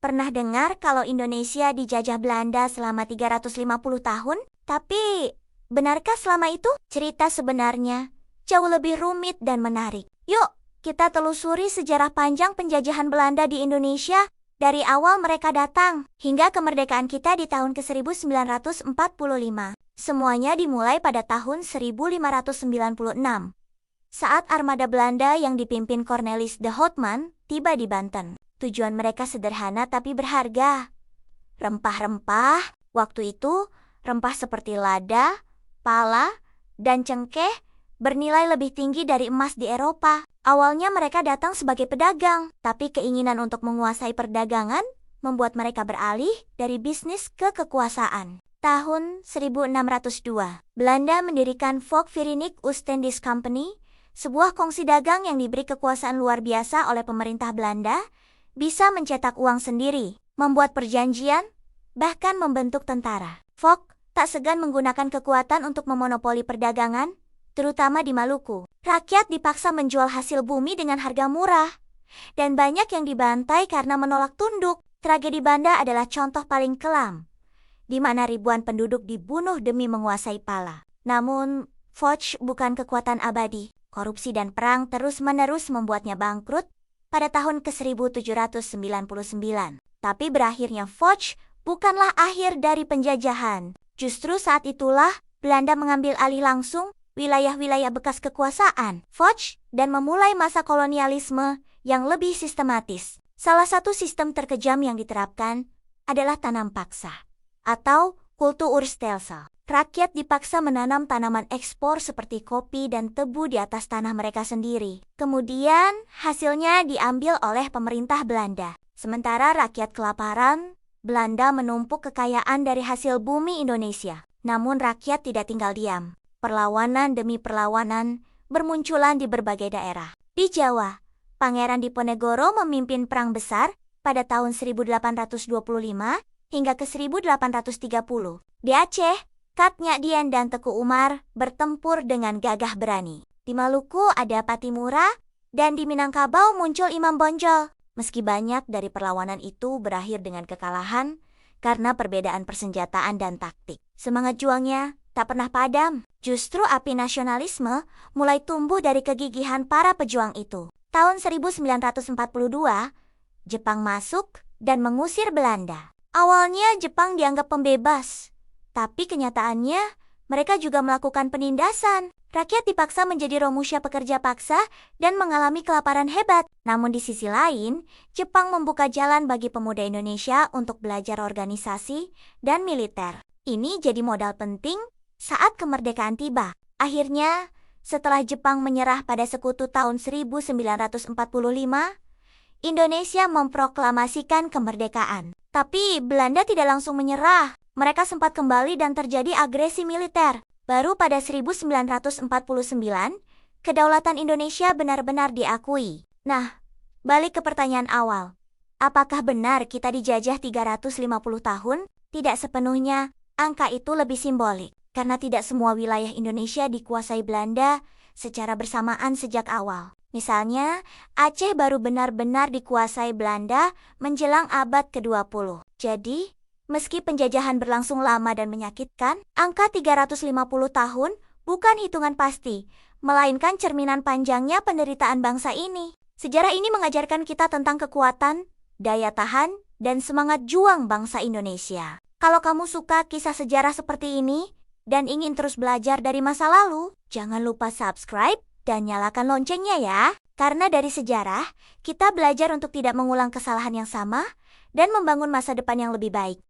Pernah dengar kalau Indonesia dijajah Belanda selama 350 tahun? Tapi, benarkah selama itu? Cerita sebenarnya jauh lebih rumit dan menarik. Yuk, kita telusuri sejarah panjang penjajahan Belanda di Indonesia dari awal mereka datang hingga kemerdekaan kita di tahun ke-1945. Semuanya dimulai pada tahun 1596. Saat armada Belanda yang dipimpin Cornelis de Houtman tiba di Banten. Tujuan mereka sederhana tapi berharga. Rempah-rempah, waktu itu rempah seperti lada, pala, dan cengkeh bernilai lebih tinggi dari emas di Eropa. Awalnya mereka datang sebagai pedagang, tapi keinginan untuk menguasai perdagangan membuat mereka beralih dari bisnis ke kekuasaan. Tahun 1602, Belanda mendirikan Volk-Verenigd Oostindische Company, sebuah kongsi dagang yang diberi kekuasaan luar biasa oleh pemerintah Belanda, bisa mencetak uang sendiri, membuat perjanjian, bahkan membentuk tentara. Volk tak segan menggunakan kekuatan untuk memonopoli perdagangan, terutama di Maluku. Rakyat dipaksa menjual hasil bumi dengan harga murah, dan banyak yang dibantai karena menolak tunduk. Tragedi Banda adalah contoh paling kelam, di mana ribuan penduduk dibunuh demi menguasai pala. Namun, Volk bukan kekuatan abadi. Korupsi dan perang terus-menerus membuatnya bangkrut pada tahun ke-1799. Tapi berakhirnya Volk bukanlah akhir dari penjajahan. Justru saat itulah Belanda mengambil alih langsung wilayah-wilayah bekas kekuasaan Volk dan memulai masa kolonialisme yang lebih sistematis. Salah satu sistem terkejam yang diterapkan adalah tanam paksa atau kultuurstelsel. Rakyat dipaksa menanam tanaman ekspor seperti kopi dan tebu di atas tanah mereka sendiri. Kemudian, hasilnya diambil oleh pemerintah Belanda. Sementara rakyat kelaparan, Belanda menumpuk kekayaan dari hasil bumi Indonesia. Namun rakyat tidak tinggal diam. Perlawanan demi perlawanan bermunculan di berbagai daerah. Di Jawa, Pangeran Diponegoro memimpin perang besar pada tahun 1825 hingga ke 1830. Di Aceh, Kat Nyak Dien dan Teku Umar bertempur dengan gagah berani. Di Maluku ada Patimura, dan di Minangkabau muncul Imam Bonjol. Meski banyak dari perlawanan itu berakhir dengan kekalahan karena perbedaan persenjataan dan taktik, semangat juangnya tak pernah padam. Justru api nasionalisme mulai tumbuh dari kegigihan para pejuang itu. Tahun 1942, Jepang masuk dan mengusir Belanda. Awalnya Jepang dianggap pembebas, tapi kenyataannya, mereka juga melakukan penindasan. Rakyat dipaksa menjadi romusha pekerja paksa dan mengalami kelaparan hebat. Namun di sisi lain, Jepang membuka jalan bagi pemuda Indonesia untuk belajar organisasi dan militer. Ini jadi modal penting saat kemerdekaan tiba. Akhirnya, setelah Jepang menyerah pada Sekutu tahun 1945, Indonesia memproklamasikan kemerdekaan. Tapi Belanda tidak langsung menyerah. Mereka sempat kembali dan terjadi agresi militer. Baru pada 1949, kedaulatan Indonesia benar-benar diakui. Nah, balik ke pertanyaan awal. Apakah benar kita dijajah 350 tahun? Tidak sepenuhnya, angka itu lebih simbolik. Karena tidak semua wilayah Indonesia dikuasai Belanda secara bersamaan sejak awal. Misalnya, Aceh baru benar-benar dikuasai Belanda menjelang abad ke-20. Jadi, meski penjajahan berlangsung lama dan menyakitkan, angka 350 tahun bukan hitungan pasti, melainkan cerminan panjangnya penderitaan bangsa ini. Sejarah ini mengajarkan kita tentang kekuatan, daya tahan, dan semangat juang bangsa Indonesia. Kalau kamu suka kisah sejarah seperti ini dan ingin terus belajar dari masa lalu, jangan lupa subscribe dan nyalakan loncengnya ya. Karena dari sejarah, kita belajar untuk tidak mengulang kesalahan yang sama dan membangun masa depan yang lebih baik.